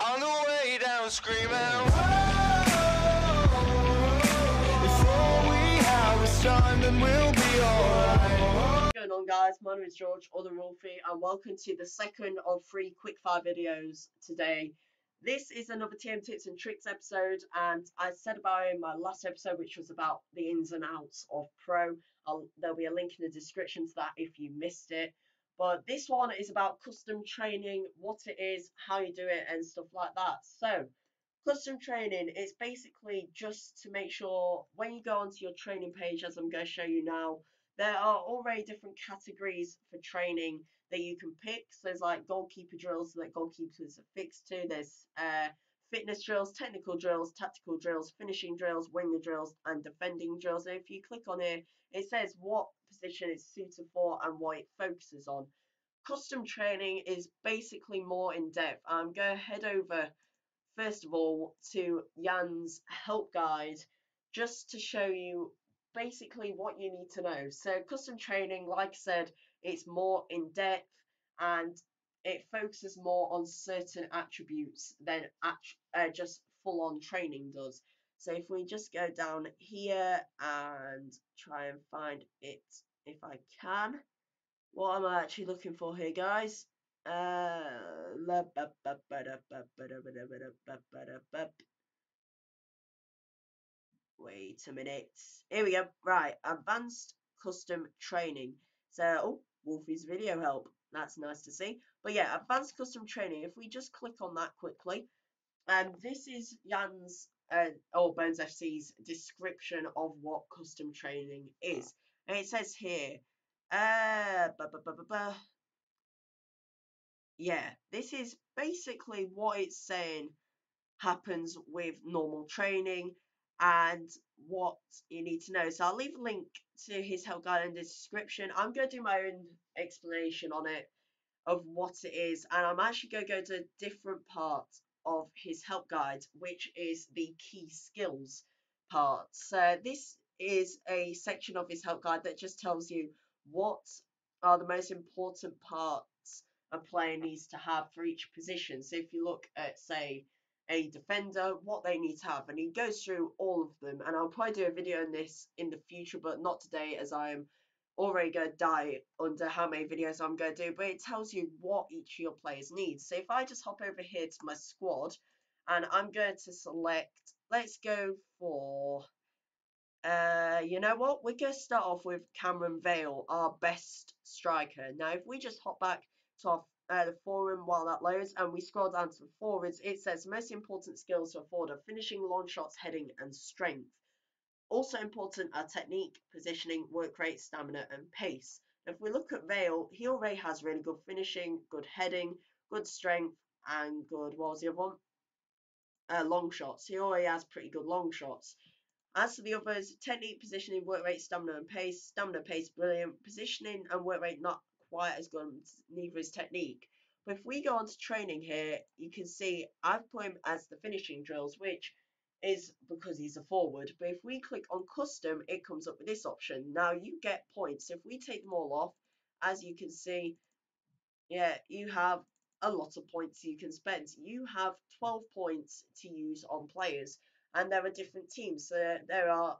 On the way down screaming, "Whoa, before we have a storm, then we'll be alright." What's going on, guys? My name is George, or the Wolfie, and welcome to the second of 3 quickfire videos today. This is another TM tips and tricks episode, and I said about it in my last episode, which was about the ins and outs of Pro. There'll be a link in the description to that if you missed it. But this one is about custom training, what it is, how you do it, and stuff like that. So, custom training is basically just to make sure when you go onto your training page, as I'm going to show you now, there are already different categories for training that you can pick. So there's like goalkeeper drills that goalkeepers are fixed to. There's fitness drills, technical drills, tactical drills, finishing drills, winger drills, and defending drills. And if you click on here, it says what position it's suited for and what it focuses on. Custom training is basically more in depth. I'm going to head over first of all to Jan's help guide just to show you basically what you need to know. So custom training, like I said, it's more in depth and it focuses more on certain attributes than just full on training does. So if we just go down here and try and find it if I can. What am I actually looking for here, guys? Wait a minute. Here we go. Right, advanced custom training. So, oh, Wolfie's video help. That's nice to see. But yeah, advanced custom training. If we just click on that quickly, and this is Jan's or Bones FC's description of what custom training is. And it says here, yeah, this is basically what it's saying happens with normal training and what you need to know. So I'll leave a link to his help guide in the description. I'm going to do my own explanation on it of what it is, and I'm actually going to go to a different part of his help guide, which is the key skills part. So this is a section of his help guide that just tells you what are the most important parts a player needs to have for each position. So if you look at, say, a defender, what they need to have, and he goes through all of them, and I'll probably do a video on this in the future, but not today, as I am already going to die under how many videos I'm going to do. But it tells you what each of your players needs. So if I just hop over here to my squad, and I'm going to select, let's go for you know what, we're going to start off with Cameron Vale, our best striker. Now if we just hop back to our the forum while that loads, and we scroll down to the forwards, it says most important skills to afford are finishing, long shots, heading, and strength. Also important are technique, positioning, work rate, stamina, and pace. If we look at Vale, he already has really good finishing, good heading, good strength, and good, what was the other one? Long shots. He already has pretty good long shots. As for the others, technique, positioning, work rate, stamina, and pace. Stamina, pace, brilliant. Positioning and work rate, not quite as good, neither is technique. But if we go on to training here, you can see I've put him as the finishing drills, which is because he's a forward. But if we click on custom, it comes up with this option. Now you get points. If we take them all off, as you can see, yeah, you have a lot of points you can spend. You have 12 points to use on players, and there are different teams. So there are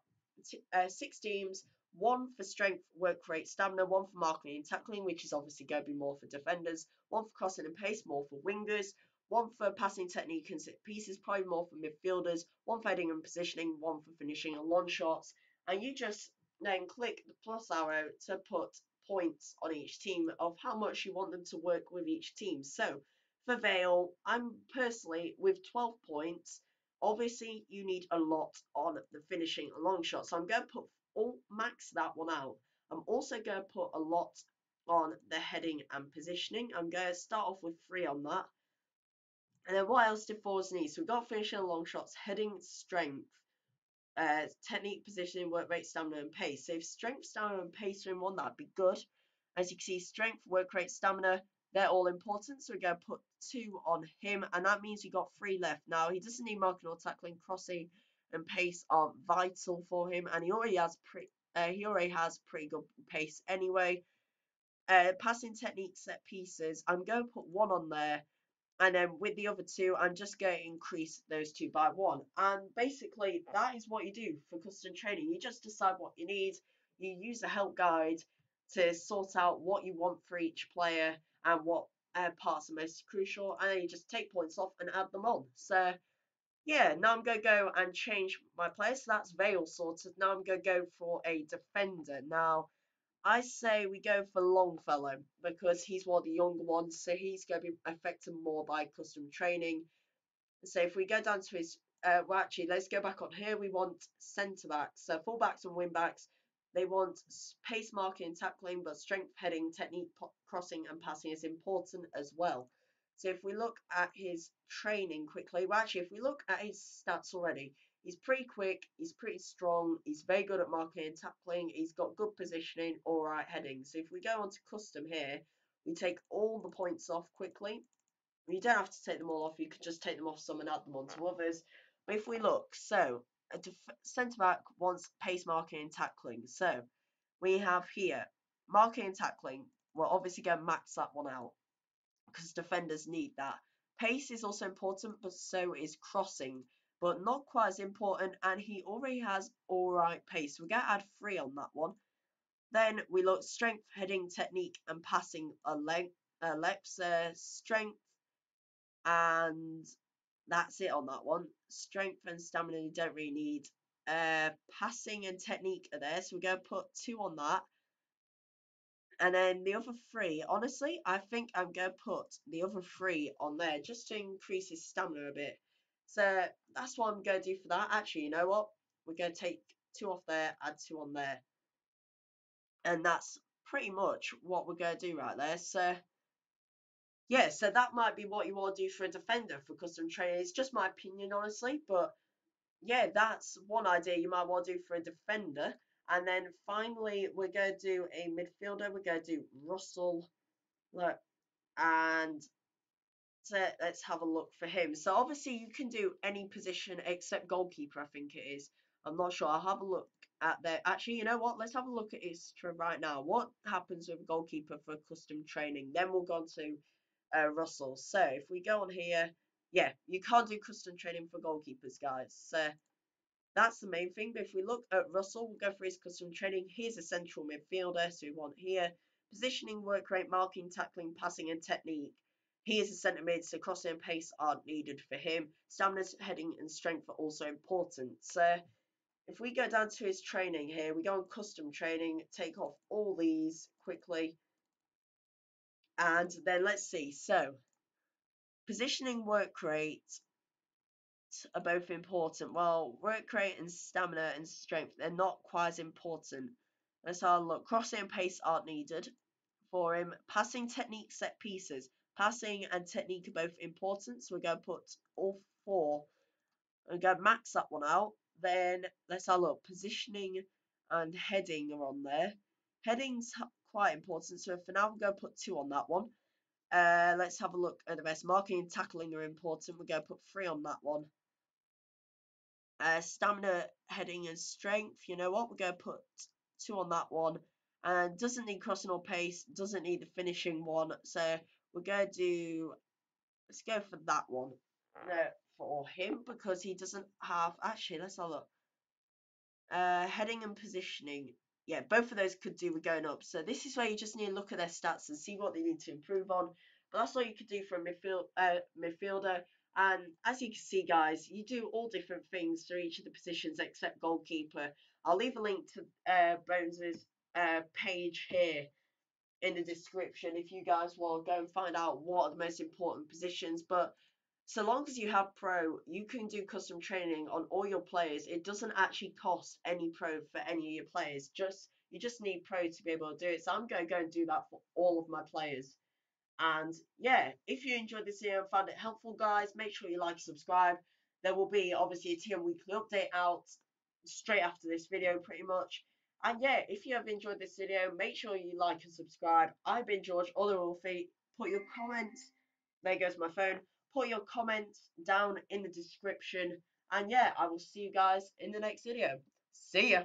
6 teams, one for strength, work rate, stamina, one for marking and tackling, which is obviously going to be more for defenders, one for crossing and pace, more for wingers, one for passing technique and set pieces, probably more for midfielders, one for heading and positioning, one for finishing and long shots. And you just then click the plus arrow to put points on each team of how much you want them to work with each team. So for Vale, I'm personally with 12 points. Obviously, you need a lot on the finishing and long shot. So I'm going to put max that one out. I'm also going to put a lot on the heading and positioning. I'm going to start off with 3 on that. And then what else do forwards need? So we've got finishing and long shots, heading, strength, technique, positioning, work rate, stamina, and pace. So if strength, stamina, and pace are in one, that'd be good. As you can see, strength, work rate, stamina, they're all important. So we're going to put 2 on him, and that means we got 3 left. Now he doesn't need marking or tackling. Crossing and pace are vital for him, and he already has pretty good pace anyway. Passing technique, set pieces. I'm going to put 1 on there. And then with the other two, I'm just going to increase those two by one. And basically, that is what you do for custom training. You just decide what you need. You use a help guide to sort out what you want for each player and what parts are most crucial. And then you just take points off and add them on. So yeah, now I'm going to go and change my player. So that's Vale sorted. Now I'm going to go for a defender. Now, I say we go for Longfellow because he's one of the younger ones, so he's going to be affected more by custom training. So if we go down to his, well, actually, let's go back on here. We want centre backs, so fullbacks and wing backs. They want pace marking and tackling, but strength, heading, technique, crossing, and passing is important as well. So if we look at his training quickly, well, actually, if we look at his stats already, he's pretty quick, he's pretty strong, he's very good at marking and tackling, he's got good positioning, all right heading. So if we go on to custom here, we take all the points off quickly. You don't have to take them all off, you could just take them off some and add them onto others. But if we look, so a centre back wants pace marking and tackling. So we have here marking and tackling. We're obviously going to max that one out because defenders need that. Pace is also important, but so is crossing, but not quite as important. And he already has all right pace. We're going to add 3 on that one. Then we look strength, heading, technique, and passing a legs. Strength, and that's it on that one. Strength and stamina you don't really need. Passing and technique are there, so we're going to put 2 on that. And then the other 3, honestly, I think I'm going to put the other 3 on there just to increase his stamina a bit. So that's what I'm going to do for that. Actually, you know what? We're going to take 2 off there, add 2 on there. And that's pretty much what we're going to do right there. So yeah, so that might be what you want to do for a defender for custom training. It's just my opinion, honestly, but yeah, that's one idea you might want to do for a defender. And then finally, we're going to do a midfielder. We're going to do Russell. Look, and so let's have a look for him. So obviously, you can do any position except goalkeeper, I think it is. I'm not sure. I'll have a look at that. Actually, you know what? Let's have a look at his right now. What happens with goalkeeper for custom training? Then we'll go on to Russell. So if we go on here, yeah, you can't do custom training for goalkeepers, guys. So that's the main thing. But if we look at Russell, we'll go for his custom training. Here's a central midfielder, so we want here positioning, work rate, marking, tackling, passing, and technique. He is a centre mid, so crossing and pace aren't needed for him. Stamina, heading, and strength are also important. So if we go down to his training here, we go on custom training, take off all these quickly, and then let's see. So positioning, work rate are both important. Well, work rate and stamina and strength, they're not quite as important. Let's have a look. Crossing and pace aren't needed for him. Passing, technique, set pieces. Passing and technique are both important, so we're going to put all 4. I'm going to max that one out. Then let's have a look. Positioning and heading are on there. Heading's quite important, so for now we're going to put 2 on that one. Let's have a look at the rest. Marking and tackling are important. We're going to put 3 on that one. Stamina, heading, and strength. You know what? We're going to put 2 on that one. And doesn't need crossing or pace. Doesn't need the finishing one. So we're going to do. Let's go for that one. For him because he doesn't have. Actually, let's have a look. Heading and positioning. Yeah, both of those could do with going up. So this is where you just need to look at their stats and see what they need to improve on. But that's all you could do for a midfielder. And as you can see, guys, you do all different things for each of the positions except goalkeeper. I'll leave a link to Bones's page here in the description if you guys want to go and find out what are the most important positions. But so long as you have pro, you can do custom training on all your players. It doesn't actually cost any pro for any of your players. You just need pro to be able to do it. So I'm going to go and do that for all of my players. And yeah, if you enjoyed this video and found it helpful, guys, make sure you like and subscribe. There will be obviously a TM weekly update out straight after this video, pretty much. And yeah, if you have enjoyed this video, make sure you like and subscribe. I've been George, other Wolfie. Put your comments, there goes my phone. Put your comments down in the description. And yeah, I will see you guys in the next video. See ya.